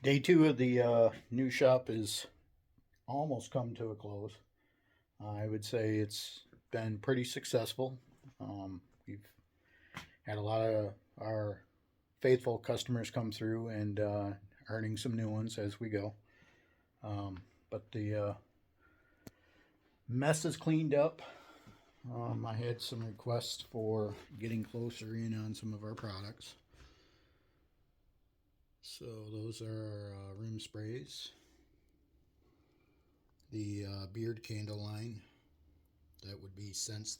Day two of the new shop is almost come to a close. I would say it's been pretty successful. We've had a lot of our faithful customers come through and earning some new ones as we go. But the mess is cleaned up. I had some requests for getting closer in on some of our products. So those are rim sprays, the beard candle line. That would be scents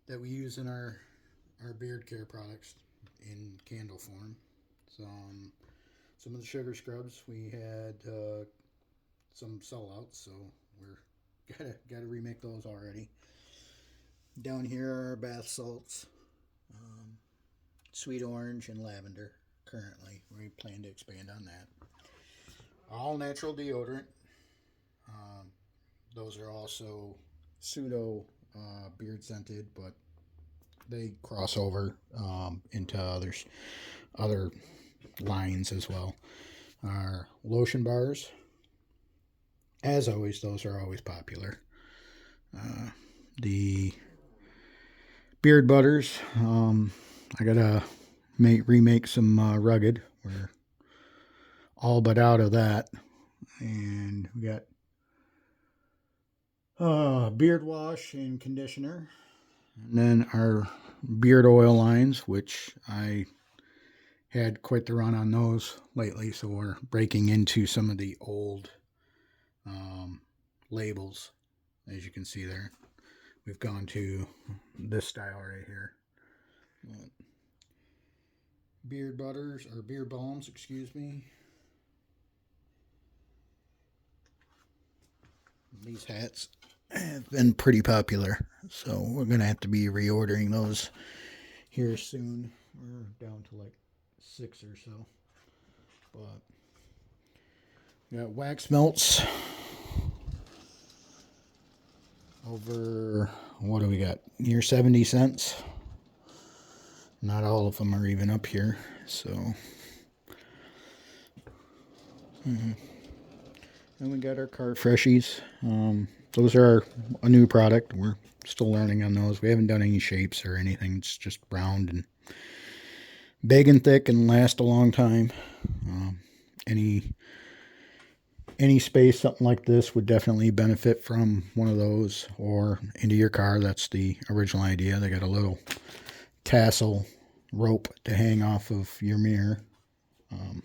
that we use in our beard care products in candle form. Some of the sugar scrubs we had some sellouts, so we're gotta remake those already. Down here are bath salts, um, sweet orange and lavender. Currently, we plan to expand on that. All natural deodorant. Um, those are also pseudo beard scented, but they cross over into other lines as well. Our lotion bars, as always, those are always popular. Uh, the beard butters, I gotta remake some rugged. We're all but out of that, and we got beard wash and conditioner, and then our beard oil lines, which I had quite the run on those lately, so we're breaking into some of the old um, labels. As you can see there, we've gone to this style right here. Beard butters, or beard balms, excuse me. These hats have been pretty popular, so we're going to have to be reordering those here soon. We're down to like 6 or so. But we got wax melts over, what do we got? Near 70 cents. Not all of them are even up here, so. Mm-hmm. And we got our cart freshies. Those are a new product. We're still learning on those. We haven't done any shapes or anything. It's just round and big and thick and last a long time. Um, any any space something like this would definitely benefit from one of those or into your car. That's the original idea. They got a little tassel rope to hang off of your mirror. Um,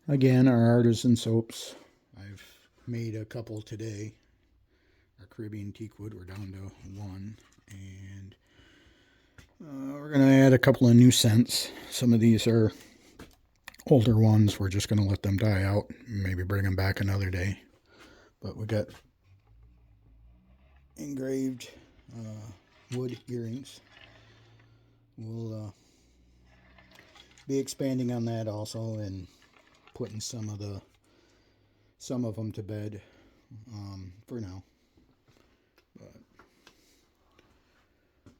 Again, our artisan soaps. I've made a couple today. Our Caribbean teakwood, we're down to one. And we're going to add a couple of new scents. Some of these are older ones. We're just going to let them die out. Maybe bring them back another day. But we got engraved wood earrings. We'll be expanding on that also and putting some of them to bed for now. But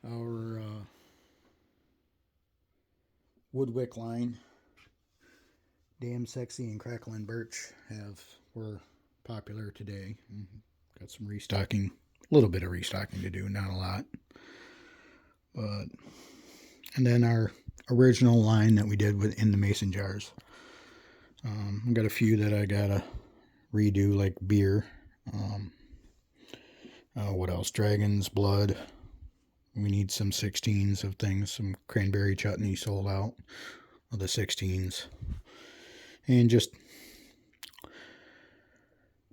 our woodwick line, damn sexy and crackling birch, were popular today. Got some restocking, a little bit of restocking to do, not a lot. But and then our original line that we did in the mason jars. I got a few that I gotta redo, like beer. What else? Dragon's blood. We need some 16s of things. Some cranberry chutney sold out of the 16s. And just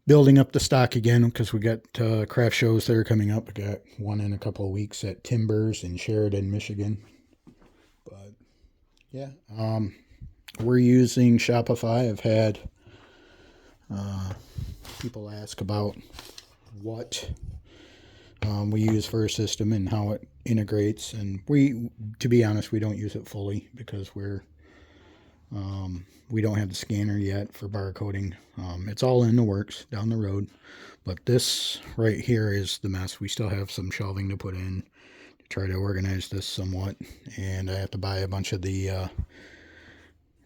building up the stock again because we got craft shows that are coming up. We got one in a couple of weeks at Timbers in Sheridan, Michigan. But yeah, we're using Shopify. I've had people ask about what we use for a system and how it integrates, and to be honest, we don't use it fully because we don't have the scanner yet for barcoding. It's all in the works down the road, but this right here is the mess. We still have some shelving to put in to try to organize this somewhat, and I have to buy a bunch of the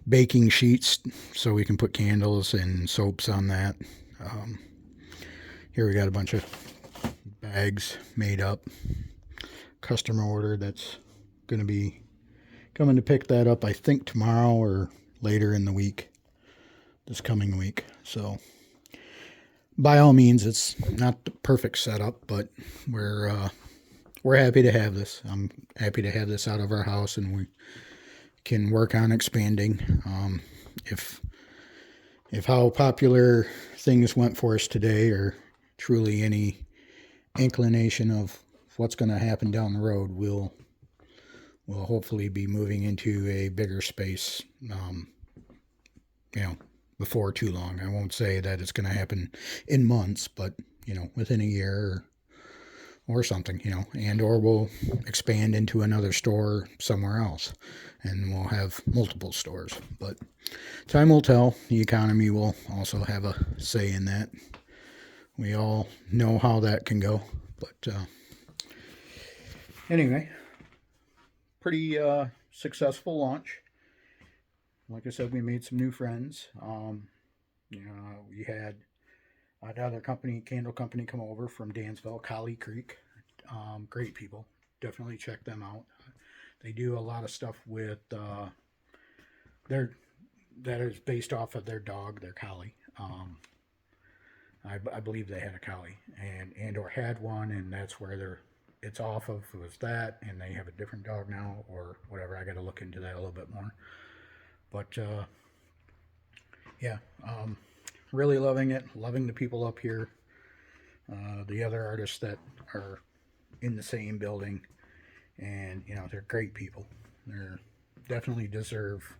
baking sheets so we can put candles and soaps on that. Um, Here we got a bunch of bags made up. Customer order that's going to be coming to pick that up, I think tomorrow or later in the week, this coming week. So by all means, it's not the perfect setup, but we're happy to have this. I'm happy to have this out of our house, and we can work on expanding. If how popular things went for us today, or truly any inclination of what's going to happen down the road, we'll hopefully be moving into a bigger space, before too long. I won't say that it's going to happen in months, but within a year or something, and or we'll expand into another store somewhere else, and we'll have multiple stores. But time will tell. The economy will also have a say in that. We all know how that can go. But anyway, pretty successful launch. Like I said, we made some new friends. We had another candle company, come over from Dansville, Collie Creek. Great people. Definitely check them out. They do a lot of stuff with that is based off of their dog, their collie. I believe they had a collie and or had one, and that's where it's off of, was that, and they have a different dog now or whatever. I got to look into that a little bit more. But yeah, really loving it. Loving the people up here. The other artists that are in the same building, and they're great people. They're definitely deserve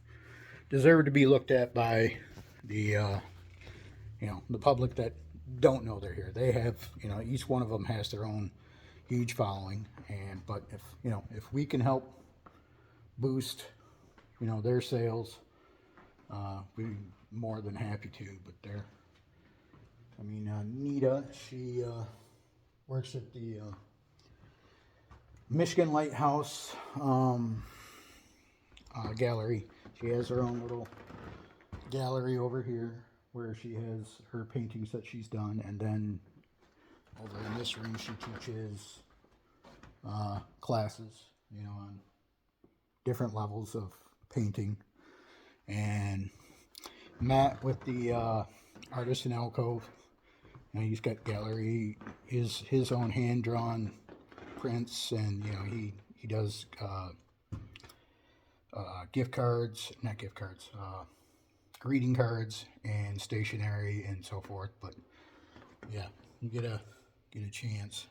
to be looked at by the the public that don't know they're here. They have, each one of them has their own huge following, but if we can help boost their sales, we'd be more than happy to. But Nita, she works at the Michigan Lighthouse gallery. She has her own little gallery over here where she has her paintings that she's done, and then over in this room she teaches classes, on different levels of painting. And Matt with the Artist in Alcove, he's got gallery, his own hand drawn prints, and he does greeting cards and stationery and so forth. But yeah, you get a chance.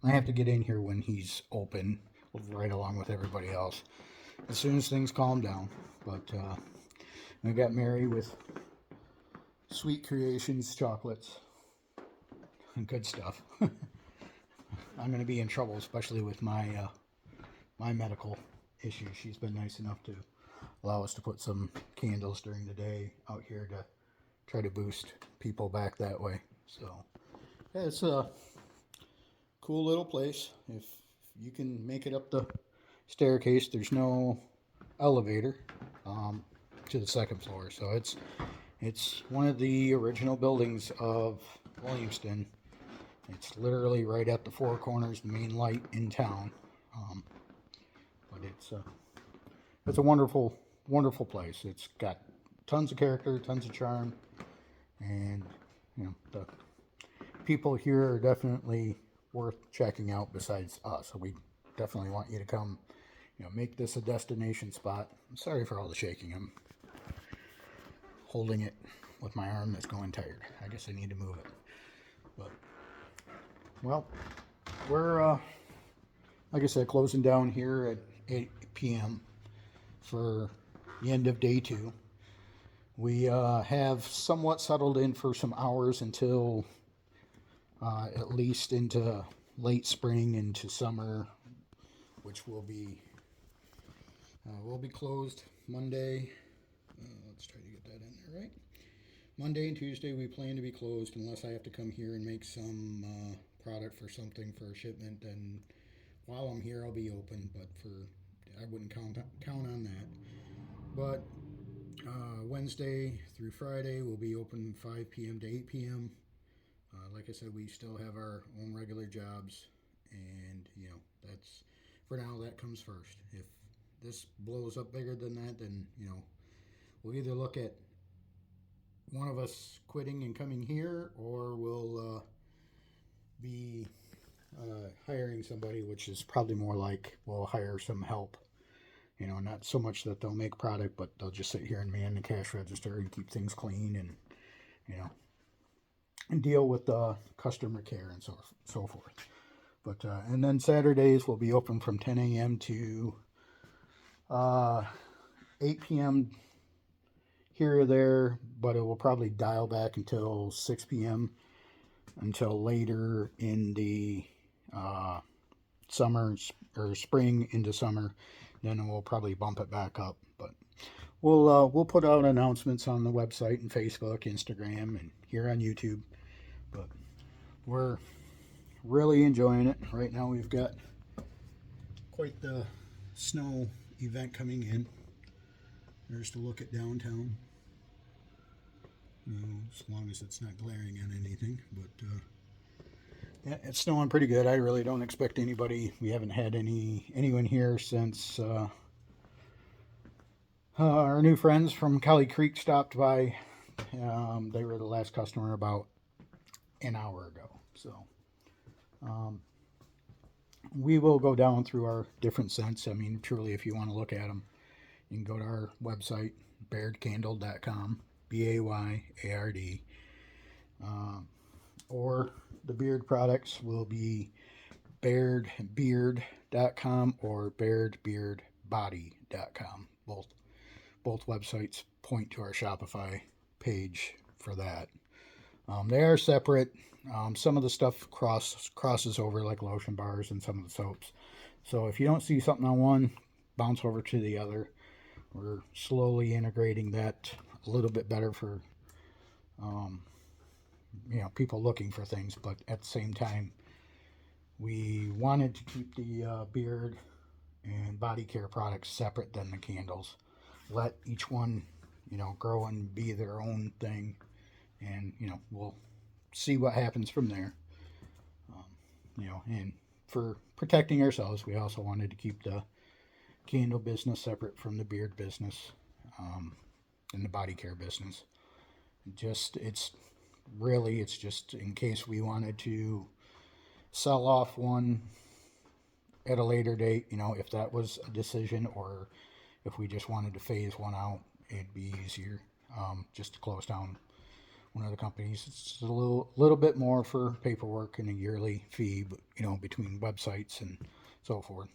I have to get in here when he's open, right along with everybody else, as soon as things calm down. But I got Mary with Sweet Creations chocolates and good stuff. I'm going to be in trouble, especially with my my medical issues. She's been nice enough to allow us to put some candles during the day out here to try to boost people back that way. So yeah, it's a cool little place. If you can make it up the staircase, there's no elevator to the second floor, so it's one of the original buildings of Williamston. It's literally right at the Four Corners, the main light in town. But it's a wonderful, wonderful place. It's got tons of character, tons of charm, and the people here are definitely worth checking out. Besides us, so we definitely want you to come. Make this a destination spot. I'm sorry for all the shaking. I'm holding it with my arm that's going tired. I guess I need to move it. But well, we're like I said, closing down here at 8 p.m. for the end of day 2. We have somewhat settled in for some hours until at least into late spring, into summer, which will be we'll be closed Monday. Let's try to get that in there right. Monday and Tuesday we plan to be closed unless I have to come here and make some product for something for a shipment. And while I'm here, I'll be open, but I wouldn't count on that. But Wednesday through Friday we'll be open 5 p.m. to 8 p.m. Like I said, we still have our own regular jobs, and that's for now. That comes first. If this blows up bigger than that, then we'll either look at one of us quitting and coming here, or we'll be hiring somebody, which is probably more like we'll hire some help. Not so much that they'll make product, but they'll just sit here and man the cash register and keep things clean, and and deal with customer care and so forth. But and then Saturdays will be open from 10 a.m. to 8 p.m. here or there, but it will probably dial back until 6 p.m. until later in the summer or spring into summer. Then we'll probably bump it back up. But we'll put out announcements on the website and Facebook, Instagram, and here on YouTube. But we're really enjoying it. Right now we've got quite the snow event coming in. There's to look at downtown. As long as it's not glaring on anything. But yeah, it's snowing pretty good. I really don't expect anybody. We haven't had anyone here since our new friends from Kelly Creek stopped by. They were the last customer about an hour ago. So we will go down through our different scents. I mean, truly, if you want to look at them, you can go to our website, bayardcandle.com, Bayard. Or the Beard products will be bayardbeard.com or bayardbeardbody.com. Both websites point to our Shopify page for that. They are separate. Some of the stuff crosses over, like lotion bars and some of the soaps. So if you don't see something on one, bounce over to the other. We're slowly integrating that a little bit better for people looking for things, but at the same time, we wanted to keep the beard and body care products separate than the candles. Let each one, grow and be their own thing, and we'll see what happens from there. And for protecting ourselves, we also wanted to keep the candle business separate from the beard business and the body care business. It's just in case we wanted to sell off one at a later date, if that was a decision, or if we just wanted to phase one out, it'd be easier just to close down one of the companies. It's a little bit more for paperwork and a yearly fee, between websites and so forth.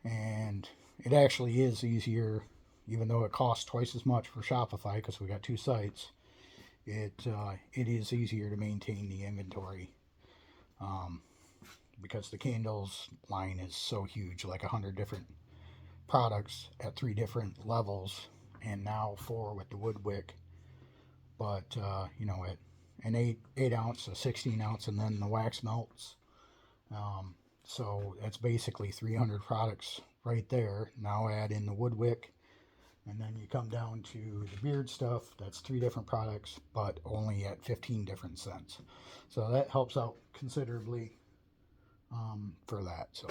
And it actually is easier, even though it costs twice as much for Shopify because we got two sites. It is easier to maintain the inventory because the candles line is so huge, like 100 different products at 3 different levels, and now 4 with the wood wick. But at an 8 ounce, a 16 ounce, and then the wax melts. So that's basically 300 products right there. Now add in the wood wick. And then you come down to the beard stuff. That's 3 different products, but only at 15 different cents. So that helps out considerably for that. So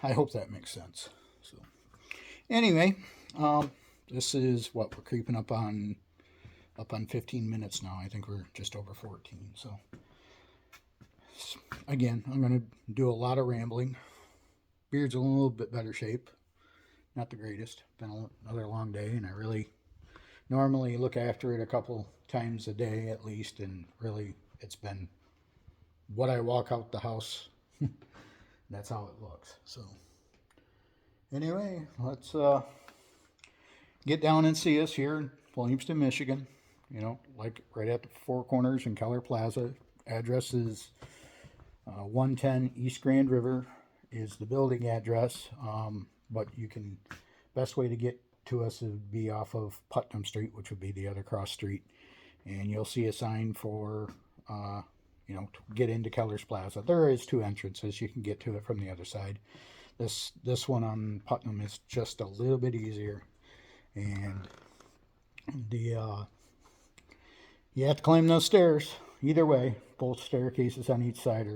I hope that makes sense. So anyway, this is what we're creeping up on 15 minutes now. I think we're just over 14. So again, I'm going to do a lot of rambling. Beard's in a little bit better shape. Not the greatest. Been another long day, and I really normally look after it a couple times a day at least, and really it's been what I walk out the house. That's how it looks. So anyway, let's get down and see us here in Williamston, Michigan. Like right at the Four Corners in Keller Plaza. Address is 110 East Grand River is the building address. But best way to get to us would be off of Putnam Street, which would be the other cross street. And you'll see a sign for, to get into Keller's Plaza. There is 2 entrances. You can get to it from the other side. This one on Putnam is just a little bit easier. And the you have to climb those stairs either way. Both staircases on each side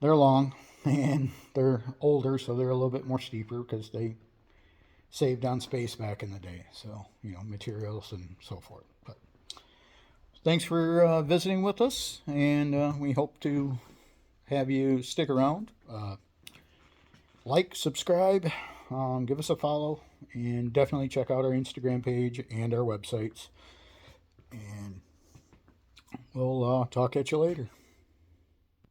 they're long and they're older, so they're a little bit more steeper because they saved on space back in the day. So, you know, materials and so forth. But thanks for visiting with us, and we hope to have you stick around. Like, subscribe, give us a follow, and definitely check out our Instagram page and our websites. And we'll talk at you later.